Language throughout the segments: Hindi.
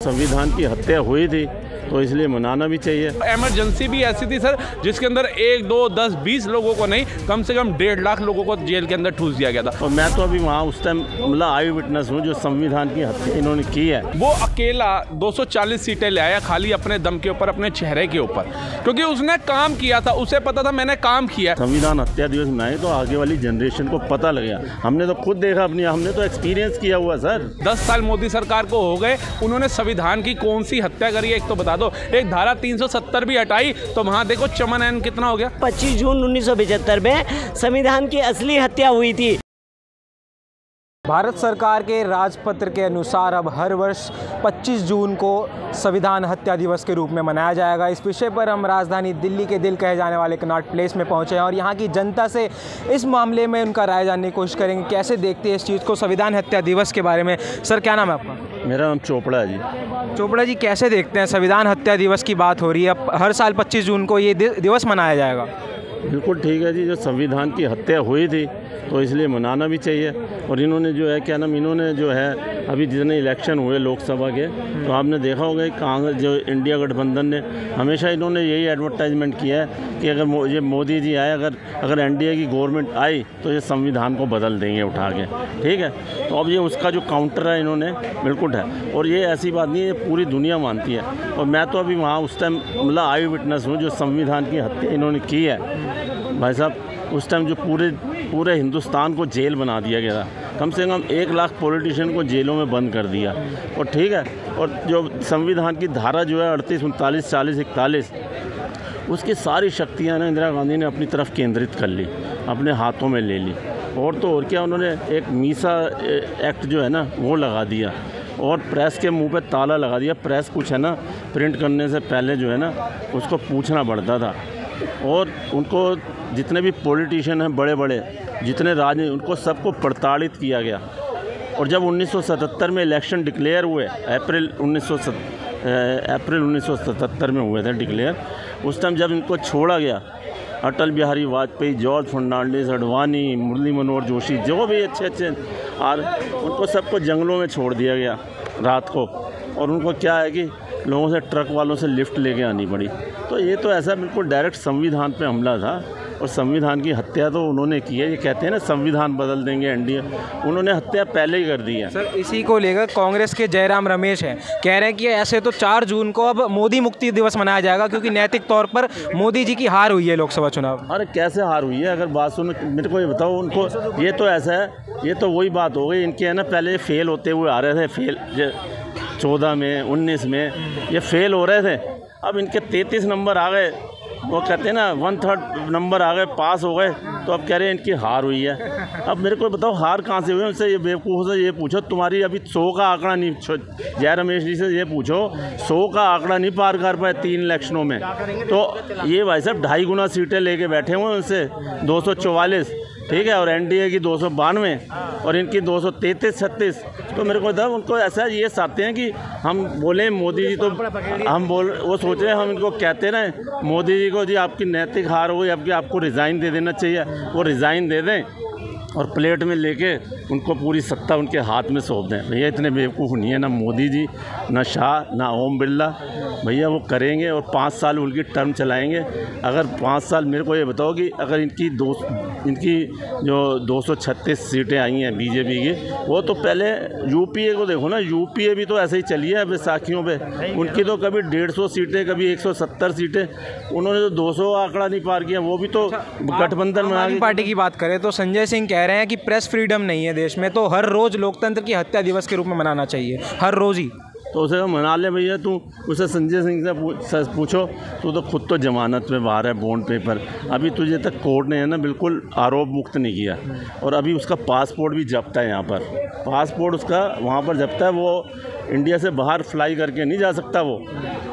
संविधान की हत्या हुई थी तो इसलिए मनाना भी चाहिए। इमरजेंसी भी ऐसी थी सर जिसके अंदर 1, 2, 10, 20 लोगों को नहीं, कम से कम 1.5 लाख लोगों को जेल के अंदर ठूस दिया गया था। और मैं तो अभी वहाँ उस टाइम मतलब आई विटनेस हूँ जो संविधान की हत्या इन्होंने की है। वो अकेला 240 सीटें ले आया खाली अपने दम के ऊपर, अपने चेहरे के ऊपर, क्योंकि उसने काम किया था, उसे पता था मैंने काम किया। संविधान हत्या दिवस मनाए तो आगे वाली जनरेशन को पता लग गया। हमने तो खुद देखा अपनी, हमने तो एक्सपीरियंस किया हुआ सर। 10 साल मोदी सरकार को हो गए, उन्होंने संविधान की कौन सी हत्या करी है एक तो बता दो। एक धारा 370 भी हटाई तो वहाँ देखो चमन एन कितना हो गया। 25 जून 1975 में संविधान की असली हत्या हुई थी। भारत सरकार के राजपत्र के अनुसार अब हर वर्ष 25 जून को संविधान हत्या दिवस के रूप में मनाया जाएगा। इस विषय पर हम राजधानी दिल्ली के दिल कहे जाने वाले कनॉट प्लेस में पहुंचे हैं और यहां की जनता से इस मामले में उनका राय जानने की कोशिश करेंगे, कैसे देखते हैं इस चीज़ को, संविधान हत्या दिवस के बारे में। सर क्या नाम है आपका? मेरा नाम चोपड़ा है जी। चोपड़ा जी, कैसे देखते हैं संविधान हत्या दिवस की बात हो रही है, अब हर साल 25 जून को ये दिवस मनाया जाएगा? बिल्कुल ठीक है जी, जो संविधान की हत्या हुई थी तो इसलिए मनाना भी चाहिए। और इन्होंने जो है क्या नाम, इन्होंने जो है अभी जितने इलेक्शन हुए लोकसभा के तो आपने देखा होगा कांग्रेस जो इंडिया गठबंधन ने हमेशा इन्होंने यही एडवर्टाइजमेंट किया है कि अगर ये मोदी जी आए, अगर एनडीए की गवर्नमेंट आई तो ये संविधान को बदल देंगे उठा के, ठीक है। तो अब ये उसका जो काउंटर है इन्होंने बिल्कुल है, और ये ऐसी बात नहीं है, ये पूरी दुनिया मानती है। और मैं तो अभी वहाँ उस टाइम मतलब आई विटनेस हूँ जो संविधान की हत्या इन्होंने की है भाई साहब। उस टाइम जो पूरे हिंदुस्तान को जेल बना दिया गया था, कम से कम 1 लाख पॉलिटिशियन को जेलों में बंद कर दिया, और ठीक है। और जो संविधान की धारा जो है 38, 39, 40, 41, उसकी सारी शक्तियाँ ना इंदिरा गांधी ने अपनी तरफ केंद्रित कर ली, अपने हाथों में ले ली। और तो और क्या, उन्होंने एक मीसा एक्ट जो है ना वो लगा दिया और प्रेस के मुंह पे ताला लगा दिया। प्रेस कुछ है ना प्रिंट करने से पहले जो है ना उसको पूछना पड़ता था, और उनको जितने भी पॉलिटिशियन हैं बड़े बड़े, जितने राजनीति, उनको सबको प्रताड़ित किया गया। और जब 1977 में इलेक्शन डिक्लेयर हुए, अप्रैल 1977 में हुए थे डिक्लेयर, उस टाइम जब इनको छोड़ा गया, अटल बिहारी वाजपेयी, जॉर्ज फर्नांडिस, अडवाणी, मुरली मनोहर जोशी, जो भी अच्छे उनको सबको जंगलों में छोड़ दिया गया रात को। और उनको क्या है कि लोगों से, ट्रक वालों से लिफ्ट लेके आनी पड़ी। तो ये तो ऐसा बिल्कुल डायरेक्ट संविधान पे हमला था, और संविधान की हत्या तो उन्होंने की है। ये कहते हैं ना संविधान बदल देंगे एनडीए, उन्होंने हत्या पहले ही कर दी है। सर इसी को लेकर कांग्रेस के जयराम रमेश हैं, कह रहे हैं कि ऐसे तो 4 जून को अब मोदी मुक्ति दिवस मनाया जाएगा क्योंकि नैतिक तौर पर मोदी जी की हार हुई है लोकसभा चुनाव। अरे कैसे हार हुई है, अगर बात सुनो मेरे को ये बताओ। उनको ये तो ऐसा है, ये तो वही बात हो गई इनके, है ना, पहले फेल होते हुए आ रहे थे, फेल 14 में 19 में ये फेल हो रहे थे। अब इनके 33 नंबर आ गए, वो कहते हैं ना 1/3 नंबर आ गए, पास हो गए, तो अब कह रहे हैं इनकी हार हुई है। अब मेरे को बताओ हार कहाँ से हुई है? उनसे ये बेवकूफ़ से ये पूछो, तुम्हारी अभी 100 का आंकड़ा नहीं, जय रमेश जी से ये पूछो, 100 का आंकड़ा नहीं पार कर पाए 3 इलेक्शनों में। तो ये भाई साहब 2.5 गुना सीटें लेके बैठे हुए हैं उनसे, 244, ठीक है, और एनडीए की 292 और इनकी 233-36। तो मेरे को था उनको ऐसा ये चाहते हैं कि हम बोलें मोदी जी, तो हम वो सोच रहे हैं हम इनको कहते रहे मोदी जी को, जी आपकी नैतिक हार हो गई, आपको रिज़ाइन दे देना चाहिए, वो रिज़ाइन दे दें और प्लेट में लेके उनको पूरी सत्ता उनके हाथ में सौंप दें। भैया इतने बेवकूफ़ नहीं है ना मोदी जी, ना शाह, ना ओम बिरला। भैया वो करेंगे और 5 साल उनकी टर्म चलाएंगे। अगर 5 साल, मेरे को ये बताओ कि अगर इनकी जो 236 सीटें आई हैं बीजेपी की, वो तो पहले यूपीए को देखो ना, यूपीए भी तो ऐसे ही चली है बैसाखियों पे। उनकी तो कभी 150 सीटें, कभी 170 सीटें, उन्होंने तो 200 आंकड़ा नहीं पार किया, वो भी तो गठबंधन बना के। पार्टी की बात करें तो संजय सिंह कह रहे हैं कि प्रेस फ्रीडम नहीं है देश में, तो हर रोज़ लोकतंत्र की हत्या दिवस के रूप में मनाना चाहिए, हर रोज़ ही। तो उसे मना ले भैया, तू उसे संजय सिंह से पूछो, तू तो खुद तो जमानत में बाहर है, बॉन्ड पेपर, अभी तुझे तक कोर्ट ने है ना बिल्कुल आरोप मुक्त नहीं किया, और अभी उसका पासपोर्ट भी जब्त है। यहाँ पर पासपोर्ट उसका वहाँ पर जब्त है, वो इंडिया से बाहर फ्लाई करके नहीं जा सकता वो।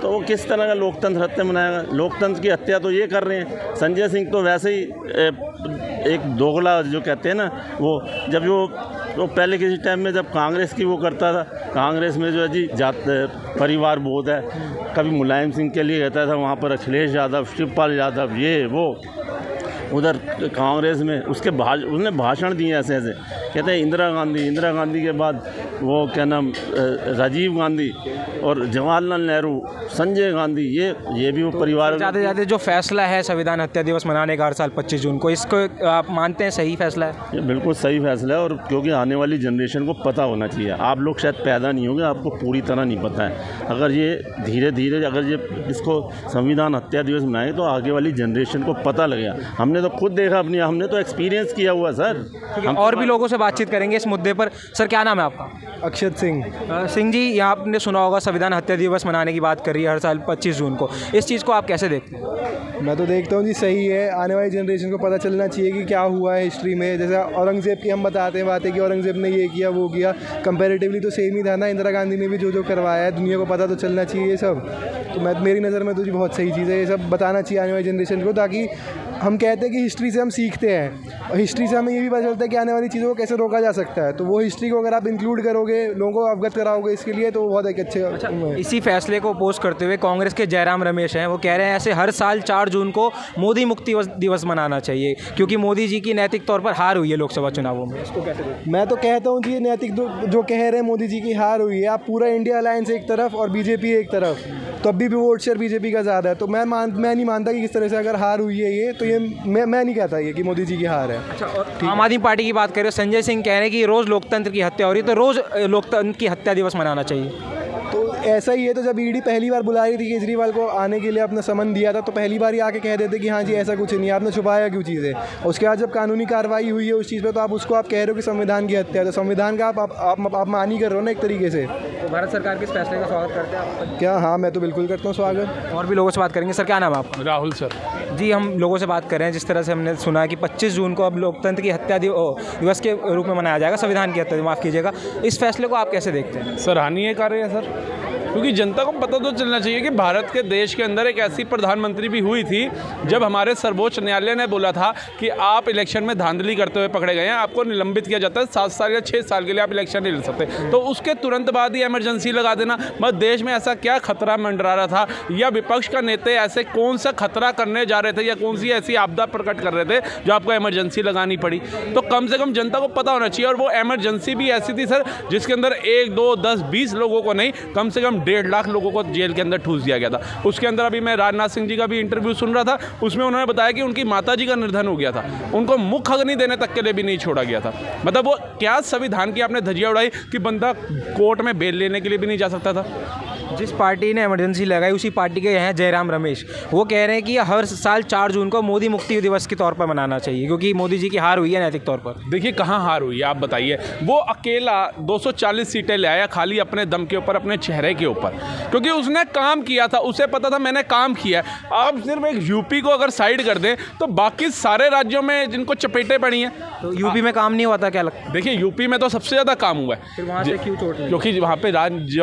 तो वो किस तरह का लोकतंत्र हत्या मनाएगा? लोकतंत्र की हत्या तो ये कर रहे हैं। संजय सिंह तो वैसे ही एक दोगला जो कहते हैं ना, वो जब वो पहले किसी टाइम में जब कांग्रेस की वो करता था, कांग्रेस में जो है जी परिवार बहुत है, कभी मुलायम सिंह के लिए कहता था, वहाँ पर अखिलेश यादव, शिवपाल यादव, ये वो, उधर कांग्रेस में उसने भाषण दिए ऐसे ऐसे कहते हैं इंदिरा गांधी के बाद वो क्या नाम राजीव गांधी और जवाहरलाल नेहरू, संजय गांधी, ये भी वो परिवार। ज़्यादा जो फैसला है संविधान हत्या दिवस मनाने का हर साल 25 जून को, इसको आप मानते हैं सही फैसला है? ये बिल्कुल सही फैसला है, और क्योंकि आने वाली जनरेशन को पता होना चाहिए। आप लोग शायद पैदा नहीं होंगे, आपको पूरी तरह नहीं पता है। अगर ये धीरे धीरे अगर ये इसको संविधान हत्या दिवस मनाएंगे तो आगे वाली जनरेशन को पता लगेगा। हमने तो खुद देखा अपनी, हमने तो एक्सपीरियंस किया हुआ सर। हम और भी लोगों से बातचीत करेंगे इस मुद्दे पर। सर क्या नाम है आपका? अक्षत सिंह। सिंह जी, यहाँ आपने सुना होगा संविधान हत्या दिवस मनाने की बात कर रही है हर साल 25 जून को। इस चीज़ को आप कैसे देखते हैं? मैं तो देखता हूँ जी सही है। आने वाली जनरेशन को पता चलना चाहिए कि क्या हुआ है हिस्ट्री में। जैसे औरंगज़ेब की हम बताते हैं बातें कि औरंगज़ेब ने ये किया वो किया, कंपैरेटिवली तो सेम ही था ना। इंदिरा गांधी ने भी जो करवाया है, दुनिया को पता तो चलना चाहिए ये सब। तो मेरी नज़र में तो जी बहुत सही चीज़ है, ये सब बताना चाहिए आने वाली जनरेशन को, ताकि हम कहते हैं कि हिस्ट्री से हम सीखते हैं और हिस्ट्री से हमें ये भी पता चलता है कि आने वाली चीज़ों को कैसे रोका जा सकता है। तो वो हिस्ट्री को अगर आप इंक्लूड करोगे, लोगों को अवगत कराओगे इसके लिए, तो बहुत एक अच्छे। इसी फैसले को अपोज करते हुए कांग्रेस के जयराम रमेश हैं, वो कह रहे हैं ऐसे हर साल 4 जून को मोदी मुक्ति दिवस मनाना चाहिए क्योंकि मोदी जी की नैतिक तौर पर हार हुई है लोकसभा चुनावों में। इसको कैसे देखते हैं? मैं तो कहता हूँ जी नैतिक जो कह रहे हैं मोदी जी की हार हुई है। आप पूरा इंडिया अलायंस एक तरफ और बीजेपी एक तरफ, तो अभी भी वोट शेयर बीजेपी का ज़्यादा है। तो मैं नहीं मानता कि किस तरह से अगर हार हुई है ये, तो ये मैं नहीं कहता ये कि मोदी जी की हार है। अच्छा, और आम आदमी पार्टी की बात करें, संजय सिंह कह रहे हैं कि रोज़ लोकतंत्र की हत्या हो रही है, तो रोज़ लोकतंत्र की हत्या दिवस मनाना चाहिए। तो ऐसा ही है। तो जब ईडी पहली बार बुला रही थी केजरीवाल को आने के लिए, अपना समन दिया था, तो पहली बार ही आके कह देते कि हाँ जी ऐसा कुछ नहीं है, आपने छुपाया क्यों चीज़ें। और उसके बाद जब कानूनी कार्रवाई हुई है उस चीज़ पे, तो आप उसको आप कह रहे हो कि संविधान की हत्या है। तो संविधान का आप मानी कर रहे हो ना एक तरीके से। तो भारत सरकार के इस फैसले का स्वागत करते हैं आप? क्या? हाँ, मैं तो बिल्कुल करता हूँ स्वागत। और भी लोगों से बात करेंगे। सर क्या नाम है आपका? राहुल सर। जी, हम लोगों से बात कर रहे हैं, जिस तरह से हमने सुना कि 25 जून को अब लोकतंत्र की हत्या दिवस के रूप में मनाया जाएगा, संविधान की हत्या, माफ़ कीजिएगा। इस फैसले को आप कैसे देखते हैं? सराहनीय कार्य है सर, क्योंकि जनता को पता तो चलना चाहिए कि भारत के देश के अंदर एक ऐसी प्रधानमंत्री भी हुई थी जब हमारे सर्वोच्च न्यायालय ने बोला था कि आप इलेक्शन में धांधली करते हुए पकड़े गए हैं, आपको निलंबित किया जाता है, 7 साल या 6 साल के लिए आप इलेक्शन नहीं लड़ सकते। तो उसके तुरंत बाद ही इमरजेंसी लगा देना। बस देश में ऐसा क्या खतरा मंडरा रहा था, या विपक्ष का नेता ऐसे कौन सा खतरा करने जा रहे थे, या कौन सी ऐसी आपदा प्रकट कर रहे थे जो आपको इमरजेंसी लगानी पड़ी। तो कम से कम जनता को पता होना चाहिए। और वो इमरजेंसी भी ऐसी थी सर जिसके अंदर 1, 2, 10, 20 लोगों को नहीं, कम से कम 1.5 लाख लोगों को जेल के अंदर ठूस दिया गया था। उसके अंदर अभी मैं राजनाथ सिंह जी का भी इंटरव्यू सुन रहा था, उसमें उन्होंने बताया कि उनकी माता जी का निधन हो गया था, उनको मुख अग्नि देने तक के लिए भी नहीं छोड़ा गया था। मतलब वो क्या संविधान की आपने धज्जियां उड़ाई कि बंदा कोर्ट में बेल लेने के लिए भी नहीं जा सकता था। जिस पार्टी ने इमरजेंसी लगाई उसी पार्टी के हैं जयराम रमेश, वो कह रहे हैं कि हर साल 4 जून को मोदी मुक्ति दिवस के तौर पर मनाना चाहिए क्योंकि मोदी जी की हार हुई है नैतिक तौर पर। देखिए कहाँ हार हुई है आप बताइए। वो अकेला 240 सीटें ले आया खाली अपने दम के ऊपर, अपने चेहरे के ऊपर, क्योंकि उसने काम किया था, उसे पता था मैंने काम किया है। आप सिर्फ एक यूपी को अगर साइड कर दें तो बाकी सारे राज्यों में जिनको चपेटें पड़ी हैं, तो यूपी में काम नहीं हुआ था क्या लगता है? देखिए यूपी में तो सबसे ज़्यादा काम हुआ है। फिर वहाँ से क्यों चोट लगी? क्योंकि वहाँ पे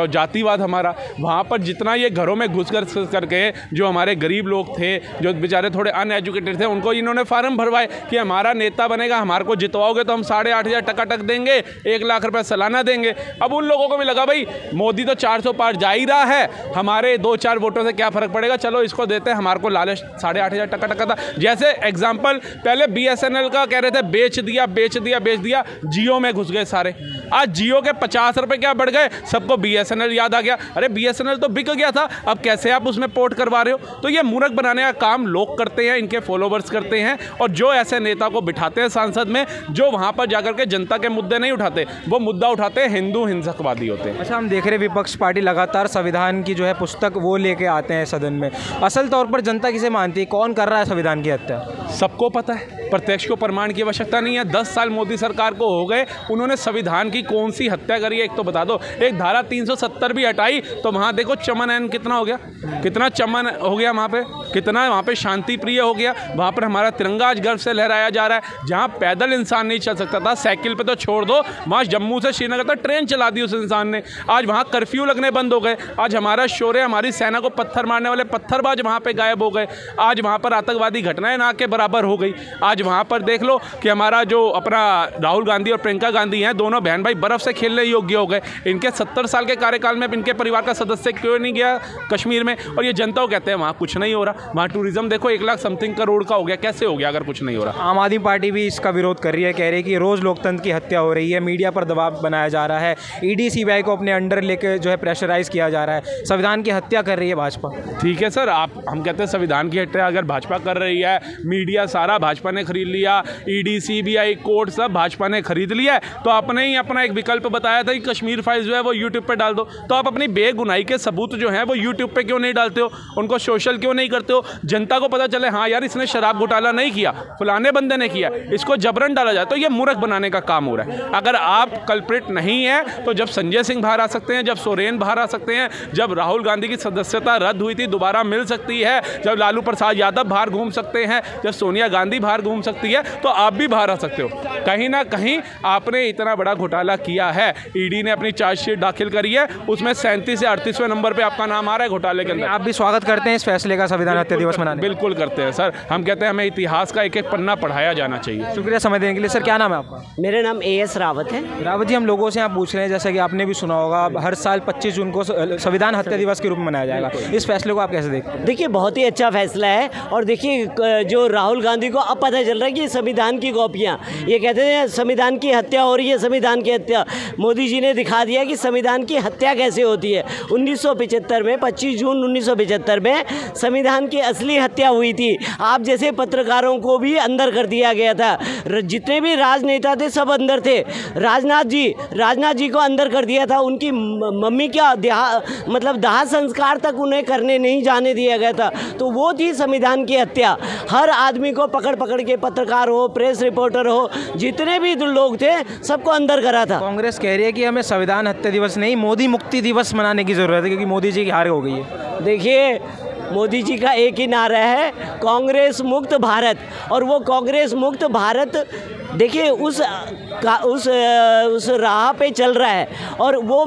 जातिवाद हमारा, वहाँ पर जितना ये घरों में घुस करके जो हमारे गरीब लोग थे, जो बेचारे थोड़े अनएजुकेटेड थे, उनको इन्होंने फार्म भरवाए कि हमारा नेता बनेगा, हमारे को जितवाओगे तो हम 8,500 टकाटक देंगे, 1 लाख रुपए सालाना देंगे। अब उन लोगों को भी लगा भाई मोदी तो 400 पार जा ही रहा है, हमारे 2-4 वोटों से क्या फ़र्क पड़ेगा, चलो इसको देते हैं। हमारे को लालच 8,500 टका था। जैसे एग्जाम्पल पहले BSNL का कह रहे थे बेच दिया, जियो में घुस गए सारे। आज जियो के 50 रुपये क्या बढ़ गए, सबको BSNL याद आ गया। अरे BSNL तो बिक गया था, अब कैसे आप उसमें पोर्ट करवा रहे हो। तो ये मूर्ख बनाने का काम लोग करते हैं, इनके फॉलोवर्स करते हैं, और जो ऐसे नेता को बिठाते हैं सांसद में जो वहाँ पर जाकर के जनता के मुद्दे नहीं उठाते, वो मुद्दा उठाते हैं हिंदू हिंसकवादी होते हैं। अच्छा, हम देख रहे हैं विपक्ष पार्टी लगातार संविधान की जो है पुस्तक वो लेके आते हैं सदन में। असल तौर पर जनता किसे मानती है, कौन कर रहा है संविधान की हत्या? सबको पता है, प्रत्यक्ष को प्रमाण की आवश्यकता नहीं है। 10 साल मोदी सरकार को हो गए, उन्होंने संविधान की कौन सी हत्या करी है एक तो बता दो। एक धारा 370 भी हटाई तो वहाँ देखो चमन एन कितना हो गया, कितना चमन हो गया वहाँ पे, कितना वहाँ पे शांति प्रिय हो गया। वहाँ पर हमारा तिरंगा आज गर्व से लहराया जा रहा है। जहाँ पैदल इंसान नहीं चल सकता था, साइकिल पे तो छोड़ दो, वहाँ जम्मू से श्रीनगर तक ट्रेन चला दी उस इंसान ने। आज वहाँ कर्फ्यू लगने बंद हो गए। आज हमारा शौर्य, हमारी सेना को पत्थर मारने वाले पत्थरबाज वहाँ पे गायब हो गए। आज वहाँ पर आतंकवादी घटनाएं ना के बराबर हो गई। आज वहाँ पर देख लो कि हमारा जो अपना राहुल गांधी और प्रियंका गांधी हैं, दोनों बहन भाई बर्फ़ से खेलने योग्य हो गए। इनके 70 साल के कार्यकाल में इनके परिवार का सदस्य क्यों नहीं गया कश्मीर में, और ये जनता को कहते हैं वहाँ कुछ नहीं हो रहा। वहाँ टूरिज्म देखो 1 लाख समथिंग करोड़ का हो गया, कैसे हो गया अगर कुछ नहीं हो रहा। आम आदमी पार्टी भी इसका विरोध कर रही है, कह रही है कि रोज़ लोकतंत्र की हत्या हो रही है, मीडिया पर दबाव बनाया जा रहा है, ईडी सीबीआई को अपने अंडर लेकर जो है प्रेशराइज किया जा रहा है, संविधान की हत्या कर रही है भाजपा। ठीक है सर, हम कहते हैं संविधान की हत्या अगर भाजपा कर रही है, मीडिया सारा भाजपा ने खरीद लिया, ईडी सीबीआई कोर्ट सब भाजपा ने खरीद लिया है, तो आपने ही अपना एक विकल्प बताया था कि कश्मीर फाइल्स जो है वो यूट्यूब पे डाल दो। तो आप अपनी बेगुनाही के सबूत जो हैं वो यूट्यूब पे क्यों नहीं डालते हो, उनको सोशल क्यों नहीं करते हो, जनता को पता चले हाँ यार इसने शराब घोटाला नहीं किया, फलाने बंदे ने किया, इसको जबरन डाला जाए, तो ये मूर्ख बनाने का काम हो रहा है। अगर आप कल्प्रिट नहीं है तो जब संजय सिंह बाहर आ सकते हैं, जब सोरेन बाहर आ सकते हैं, जब राहुल गांधी की सदस्यता रद्द हुई थी दोबारा मिल सकती है, जब लालू प्रसाद यादव बाहर घूम सकते हैं, जब सोनिया गांधी बाहर घूम सकती है, तो आप भी बाहर आ सकते हो। कहीं ना कहीं आपने इतना बड़ा घोटाला किया है, ईडी ने अपनी चार्जशीट दाखिल करी है, उसमें 37 से 38वें नंबर पे आपका नाम आ रहा है घोटाले के अंदर। आप भी स्वागत करते हैं इस फैसले का संविधान हत्या दिवस मनाने? बिल्कुल करते हैं सर, हम कहते हैं हमें इतिहास का एक एक पन्ना पढ़ाया जाना चाहिए। शुक्रिया समय देने के लिए। सर क्या नाम है आपका? मेरा नाम AS रावत है। रावत जी, हम लोगों से यहाँ पूछ रहे हैं, जैसा कि आपने भी सुना होगा हर साल 25 जून को संविधान हत्या दिवस के रूप में मनाया जाएगा, इस फैसले को आप कैसे देखते हैं? देखिए बहुत ही अच्छा फैसला है, और देखिए जो राहुल गांधी को अब पता चल रहा है कि संविधान की कॉपियाँ, ये कहते हैं संविधान की हत्या हो रही है, संविधान की हत्या। मोदी जी ने दिखा दिया कि संविधान की हत्या कैसे होती है। 1975 में 25 जून 1975 में संविधान की असली हत्या हुई थी। आप जैसे पत्रकारों को भी अंदर कर दिया गया था, जितने भी राजनेता थे सब अंदर थे। राजनाथ जी को अंदर कर दिया था, उनकी मम्मी का दाह संस्कार तक उन्हें करने नहीं जाने दिया गया था। तो वो थी संविधान की हत्या। हर आदमी को पकड़ पकड़ के, पत्रकार हो, प्रेस रिपोर्टर हो, जितने भी लोग थे सबको अंदर करा था। कांग्रेस कह रही है कि हमें संविधान हत्या दिवस नहीं, मोदी मुक्ति दिवस मनाने की ज़रूरत है, क्योंकि मोदी जी की हार हो गई है। देखिए मोदी जी का एक ही नारा है, कांग्रेस मुक्त भारत, और वो कांग्रेस मुक्त भारत देखिए उस राह पे चल रहा है। और वो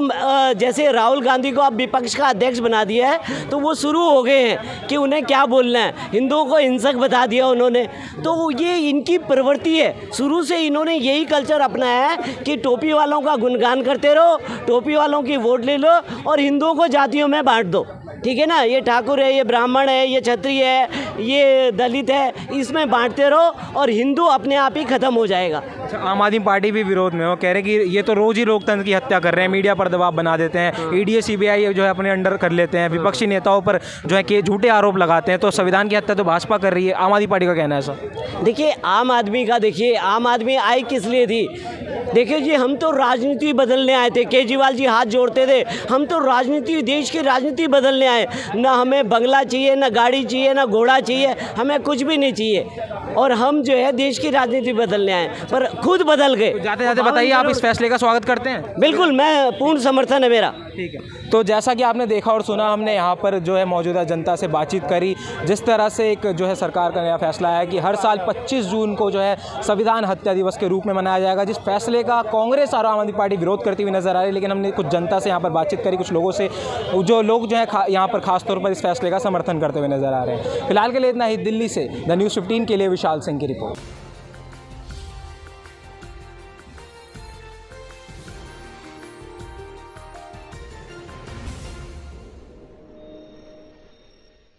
जैसे राहुल गांधी को अब विपक्ष का अध्यक्ष बना दिया है, तो वो शुरू हो गए हैं कि उन्हें क्या बोलना है, हिंदुओं को हिंसक बता दिया उन्होंने। तो ये इनकी प्रवृत्ति है, शुरू से इन्होंने यही कल्चर अपनाया है कि टोपी वालों का गुणगान करते रहो, टोपी वालों की वोट ले लो और हिंदुओं को जातियों में बांट दो। ठीक है ना, ये ठाकुर है, ये ब्राह्मण है, ये क्षत्रिय है, ये दलित है, इसमें बांटते रहो और हिंदू अपने आप ही खत्म हो जाएगा। अच्छा, आम आदमी पार्टी भी विरोध में हो, कह रहे कि ये तो रोज़ ही लोकतंत्र की हत्या कर रहे हैं, मीडिया पर दबाव बना देते हैं, ईडी सीबीआई जो है अपने अंडर कर लेते हैं, विपक्षी नेताओं पर जो है कि झूठे आरोप लगाते हैं, तो संविधान की हत्या तो भाजपा कर रही है। आम आदमी पार्टी का कहना है सर। देखिए आम आदमी आई किस लिए थी? देखिए जी, हम तो राजनीति बदलने आए थे। केजरीवाल जी हाथ जोड़ते थे, हम तो राजनीति, देश की राजनीति बदलने आए। ना हमें बंगला चाहिए, ना गाड़ी चाहिए, ना घोड़ा चाहिए, हमें कुछ भी नहीं चाहिए, और हम जो है देश की राजनीति बदलने आए, पर खुद बदल गए। तो जाते जाते बताइए, आप इस फैसले का स्वागत करते हैं? बिल्कुल, मैं पूर्ण समर्थन है मेरा। ठीक है, तो जैसा कि आपने देखा और सुना, हमने यहाँ पर जो है मौजूदा जनता से बातचीत करी। जिस तरह से एक जो है सरकार का नया फैसला है कि हर साल 25 जून को जो है संविधान हत्या दिवस के रूप में मनाया जाएगा, जिस फैसले का कांग्रेस और आम आदमी पार्टी विरोध करती हुई नजर आ रही है। लेकिन हमने कुछ जनता से यहाँ पर बातचीत करी, कुछ लोगों से, जो लोग जो है यहाँ पर खासतौर पर इस फैसले का समर्थन करते हुए नजर आ रहे हैं। फिलहाल के लिए इतना ही। दिल्ली से द न्यूज़ 15 के लिए विशाल सिंह की रिपोर्ट।